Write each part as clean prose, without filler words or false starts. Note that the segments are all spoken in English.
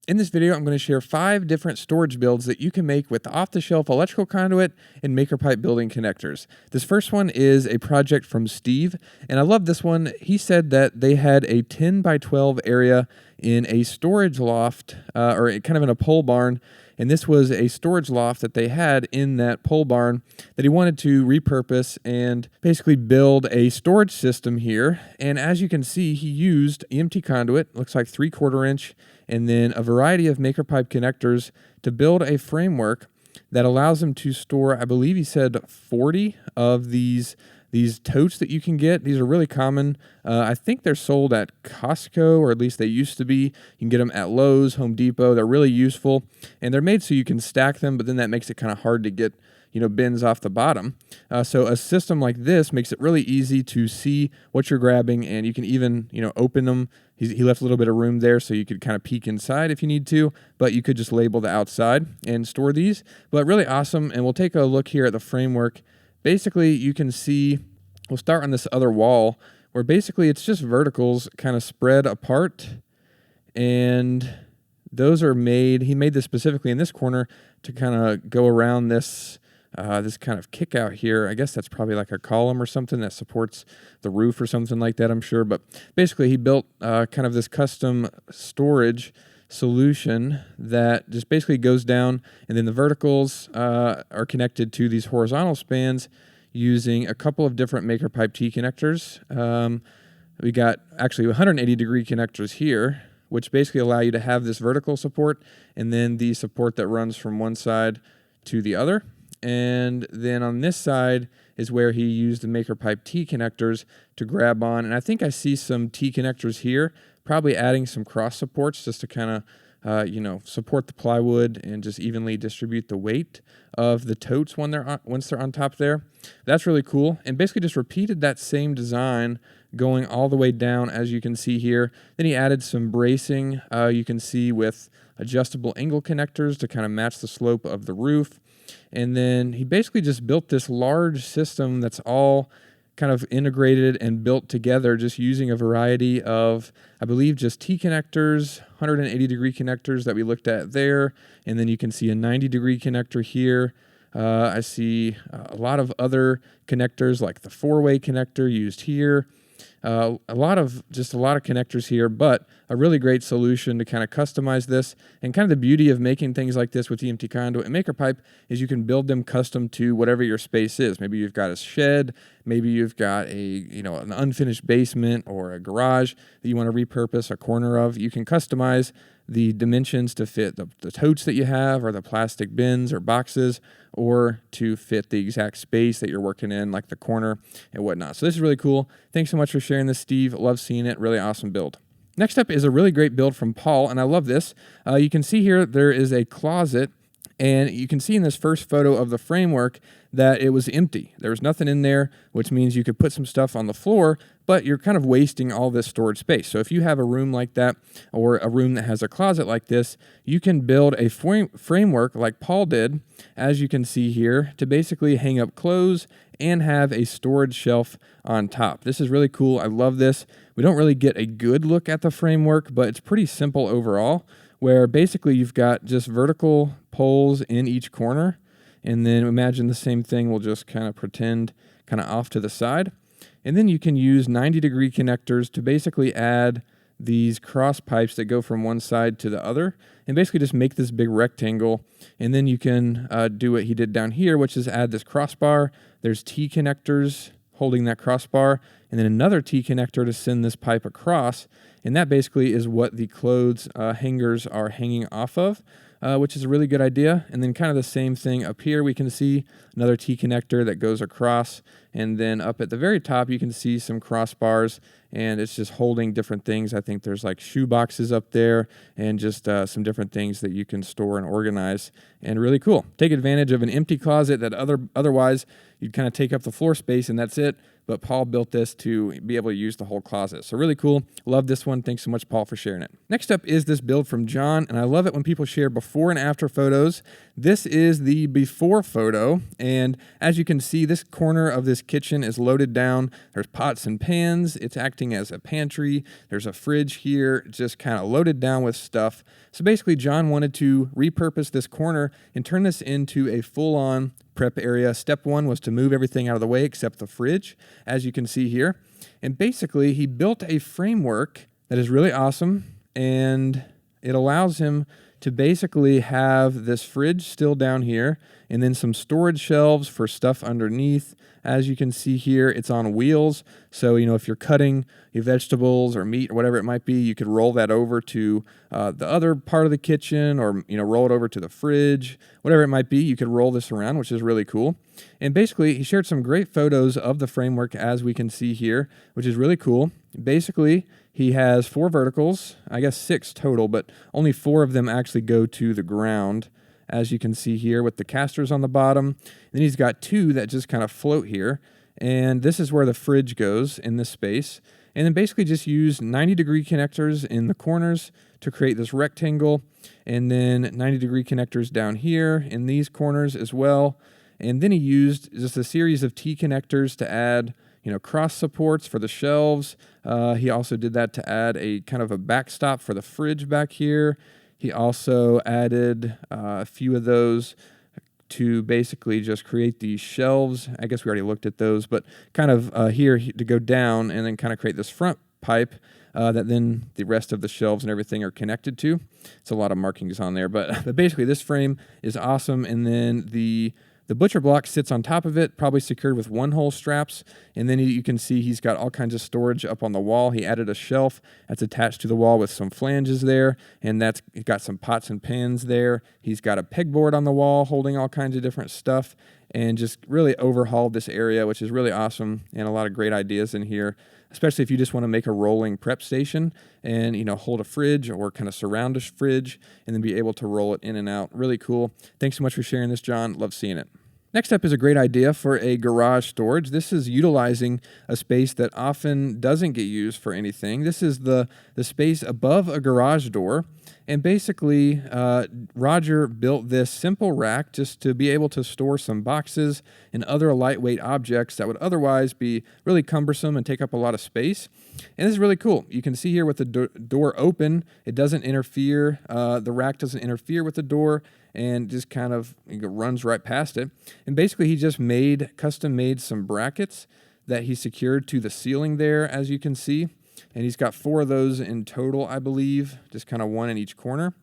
In this video, I'm going to share 5 different storage builds that you can make with off-the-shelf electrical conduit and MakerPipe building connectors. This first one is a project from Steve, and I love this one. He said that they had a 10 by 12 area in a storage loft, or kind of in a pole barn, and this was a storage loft that they had in that pole barn that he wanted to repurpose and basically build a storage system here. And as you can see, he used EMT conduit, looks like 3/4 inch, and then a variety of MakerPipe connectors to build a framework that allows them to store, I believe he said 40 of these totes that you can get. These are really common. I think they're sold at Costco, or at least they used to be. You can get them at Lowe's, Home Depot. They're really useful, and they're made so you can stack them, but then that makes it kind of hard to get bins off the bottom. So a system like this makes it really easy to see what you're grabbing, and you can even open them. He left a little bit of room there so you could kind of peek inside if you need to, but you could just label the outside and store these. But really awesome, and we'll take a look here at the framework. Basically, you can see, we'll start on this other wall, where basically it's just verticals kind of spread apart, and those are made, he made this specifically in this corner to kind of go around this kind of kick out here. I guess that's probably like a column or something that supports the roof or something like that, I'm sure. But basically he built kind of this custom storage solution that just basically goes down, and then the verticals are connected to these horizontal spans using a couple of different MakerPipe T connectors. We got actually 180 degree connectors here, which basically allow you to have this vertical support and then the support that runs from one side to the other. And then on this side is where he used the MakerPipe T connectors to grab on. And I think I see some T connectors here, probably adding some cross supports just to kind of, support the plywood and just evenly distribute the weight of the totes once they're on top there. That's really cool. And basically just repeated that same design going all the way down, as you can see here. Then he added some bracing, you can see, with adjustable angle connectors to kind of match the slope of the roof. And then he basically just built this large system that's all kind of integrated and built together just using a variety of, I believe, just T connectors, 180 degree connectors that we looked at there. And then you can see a 90 degree connector here. I see a lot of other connectors like the 4-way connector used here. A lot of connectors here, but a really great solution to kind of customize this. And kind of the beauty of making things like this with EMT conduit and MakerPipe is you can build them custom to whatever your space is. Maybe you've got a shed, maybe you've got an unfinished basement or a garage that you want to repurpose a corner of. You can customize the dimensions to fit the totes that you have, or the plastic bins or boxes, or to fit the exact space that you're working in, like the corner and whatnot. So this is really cool. Thanks so much for sharing this, Steve. Love seeing it. Really awesome build. Next up is a really great build from Paul, and I love this. You can see here there is a closet, and you can see in this first photo of the framework that it was empty. There was nothing in there, which means you could put some stuff on the floor, but you're kind of wasting all this storage space. So if you have a room like that, or a room that has a closet like this, you can build a framework like Paul did, as you can see here, to basically hang up clothes and have a storage shelf on top. This is really cool. I love this. We don't really get a good look at the framework, but it's pretty simple overall, where basically you've got just vertical poles in each corner, and then imagine the same thing will just kind of pretend kind of off to the side. And then you can use 90 degree connectors to basically add these cross pipes that go from one side to the other, and basically just make this big rectangle. And then you can do what he did down here, which is add this crossbar. There's T connectors holding that crossbar, and then another T connector to send this pipe across. And that basically is what the clothes hangers are hanging off of, which is a really good idea. And then kind of the same thing up here, we can see another T connector that goes across. And then up at the very top, you can see some crossbars, and it's just holding different things. I think there's like shoe boxes up there, and just some different things that you can store and organize, and really cool. Take advantage of an empty closet that otherwise you'd kind of take up the floor space, and that's it. but Paul built this to be able to use the whole closet. So really cool. Love this one. Thanks so much, Paul, for sharing it. Next up is this build from John, and I love it when people share before and after photos. This is the before photo, and as you can see, this corner of this kitchen is loaded down. There's pots and pans. It's acting as a pantry. There's a fridge here, just kind of loaded down with stuff. So basically, John wanted to repurpose this corner and turn this into a full-on prep area. Step one was to move everything out of the way except the fridge, as you can see here. And basically, he built a framework that is really awesome, and it allows him to basically have this fridge still down here and then some storage shelves for stuff underneath. As you can see here, it's on wheels. So, if you're cutting your vegetables or meat or whatever it might be, you could roll that over to the other part of the kitchen, or, roll it over to the fridge, whatever it might be. You could roll this around, which is really cool. And basically, he shared some great photos of the framework, as we can see here, which is really cool. Basically, he has 4 verticals, I guess 6 total, but only 4 of them actually go to the ground, as you can see here with the casters on the bottom. Then he's got 2 that just kind of float here, and this is where the fridge goes in this space. And then basically just use 90-degree connectors in the corners to create this rectangle, and then 90-degree connectors down here in these corners as well. And then he used just a series of T connectors to add cross supports for the shelves. He also did that to add a kind of a backstop for the fridge back here. He also added a few of those to basically just create these shelves. I guess we already looked at those, but kind of here to go down and then kind of create this front pipe that then the rest of the shelves and everything are connected to. It's a lot of markings on there, but basically this frame is awesome. And then the butcher block sits on top of it, probably secured with 1-hole straps. And then you can see he's got all kinds of storage up on the wall. He added a shelf that's attached to the wall with some flanges there, and that's got some pots and pans there. He's got a pegboard on the wall holding all kinds of different stuff, and just really overhauled this area, which is really awesome, and a lot of great ideas in here, especially if you just want to make a rolling prep station and, hold a fridge or kind of surround a fridge and then be able to roll it in and out. Really cool. Thanks so much for sharing this, John. Love seeing it. Next up is a great idea for a garage storage. This is utilizing a space that often doesn't get used for anything. This is the space above a garage door. And basically, Roger built this simple rack just to be able to store some boxes and other lightweight objects that would otherwise be really cumbersome and take up a lot of space. And this is really cool. You can see here with the door open, it doesn't interfere. The rack doesn't interfere with the door, and just kind of runs right past it. And basically, he just custom made some brackets that he secured to the ceiling there, as you can see. And he's got 4 of those in total, I believe, just kind of 1 in each corner.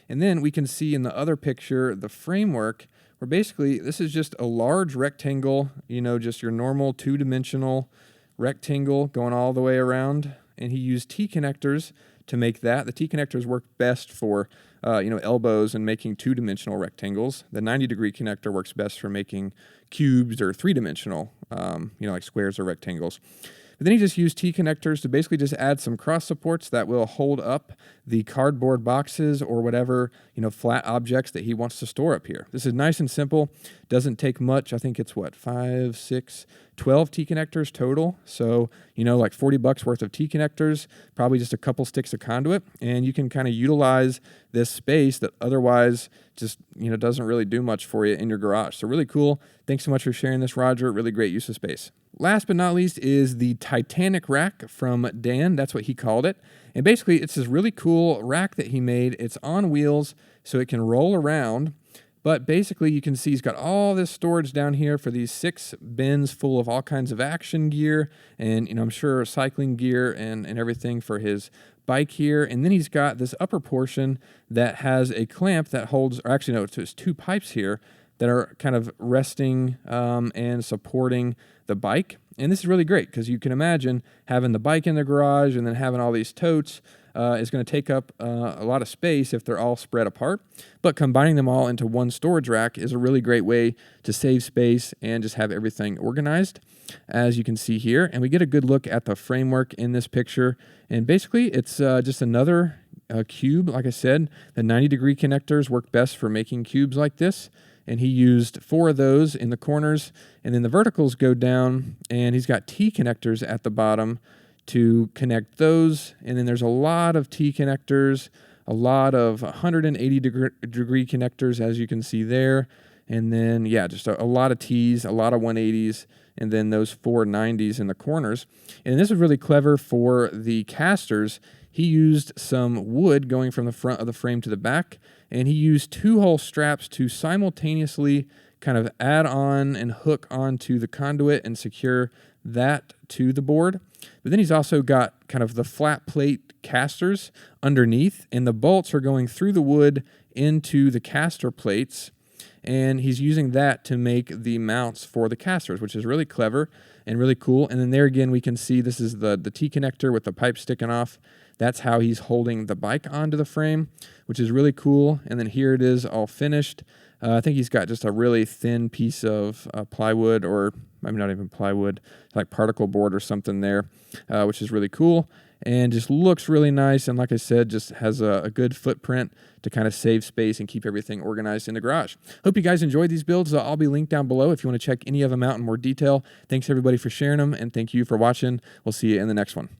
And then we can see in the other picture the framework, where basically this is just a large rectangle, just your normal 2-dimensional rectangle going all the way around. And he used T connectors to make that. The T connectors work best for elbows and making 2-dimensional rectangles. The 90-degree connector works best for making cubes or 3-dimensional, like squares or rectangles. But then he just used T connectors to basically just add some cross supports that will hold up the cardboard boxes or whatever, flat objects that he wants to store up here. This is nice and simple. Doesn't take much. I think it's 5, 6, 12 T connectors total. So, like $40 worth of T connectors, probably just a couple sticks of conduit. And you can kind of utilize this space that otherwise just, doesn't really do much for you in your garage. So really cool. Thanks so much for sharing this, Roger. Really great use of space. Last but not least is the Titanic rack from Dan. That's what he called it. And basically, it's this really cool rack that he made. It's on wheels, so it can roll around. But basically, you can see he's got all this storage down here for these 6 bins full of all kinds of action gear and, I'm sure cycling gear and everything for his bike here. And then he's got this upper portion that has a clamp that holds, or actually, no, it's 2 pipes here that are kind of resting and supporting the bike. And this is really great because you can imagine having the bike in the garage and then having all these totes is going to take up a lot of space if they're all spread apart. But combining them all into one storage rack is a really great way to save space and just have everything organized, as you can see here. And we get a good look at the framework in this picture. And basically, it's just another a cube. Like I said, the 90-degree connectors work best for making cubes like this. And he used 4 of those in the corners. And then the verticals go down, and he's got T connectors at the bottom to connect those. And then there's a lot of T connectors, a lot of 180-degree connectors, as you can see there. And then, yeah, just a lot of T's, a lot of 180s, and then those 4 90s in the corners. And this is really clever for the casters. He used some wood going from the front of the frame to the back, and he used 2-hole straps to simultaneously kind of add on and hook onto the conduit and secure that to the board. But then he's also got kind of the flat plate casters underneath, and the bolts are going through the wood into the caster plates. And he's using that to make the mounts for the casters, which is really clever and really cool. And then there again, we can see this is the T connector with the pipe sticking off. That's how he's holding the bike onto the frame, which is really cool. And then here it is all finished. I think he's got just a really thin piece of plywood, or maybe not even plywood, like particle board or something there, which is really cool. And just looks really nice, and like I said, just has a good footprint to kind of save space and keep everything organized in the garage. Hope you guys enjoyed these builds. I'll be linked down below if you want to check any of them out in more detail. Thanks everybody for sharing them, and thank you for watching. We'll see you in the next one.